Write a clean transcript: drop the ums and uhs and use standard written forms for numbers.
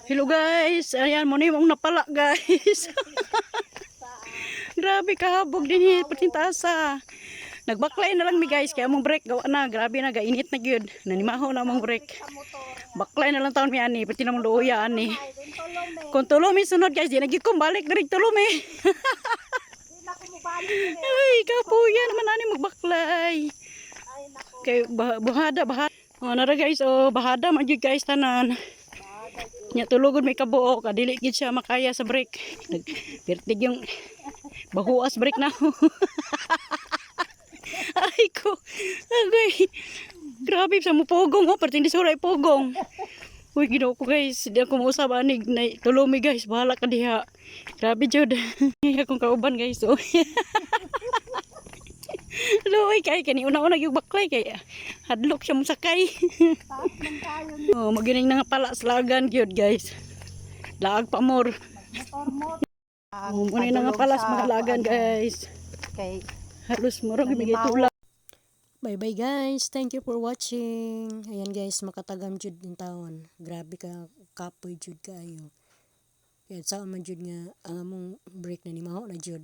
Hello guys, ayan mo ni mong napala guys. Grabe kahabog din ni patintasa. Nagbaklay na lang mi guys kaya mong break gawa na. Grabe na gainit na gyud. Nanimaho na mong break. Baklay na lang taon mi ani pati na mong luya ani. Kung tulo mi sunod guys, di na gyud ko balik diri tulo mi. Ay, kapuya naman ani magbaklay. Kay bahada. Oh, nara guys, oh bahada man gyud guys tanan. Nya tulugod may kabuok, dili gid siya makaya sa break. Nagpertig yung bahuas break na. Ay ko. Agay. Grabe sa mo pogong oh, perting di suray pogong. Uy, ginoo ko guys, di ako mausap ani tulumi guys, bahala ka diha. Grabe jud. Akong kauban guys oh. Luoy kay kani una-una yung baklay kay hadlok siya musakay. Oh, magining na nga pala sa lagan gyud guys. Laag pa more. Oh, muna na nga pala sa mga lagan guys. Kay Halos murag gibigay tulak. Bye bye guys. Thank you for watching. Ayan guys, makatagam jud din taon. Grabe ka kapoy jud kaayo. Kaya saan man jud nga ang among break na ni maho na jud.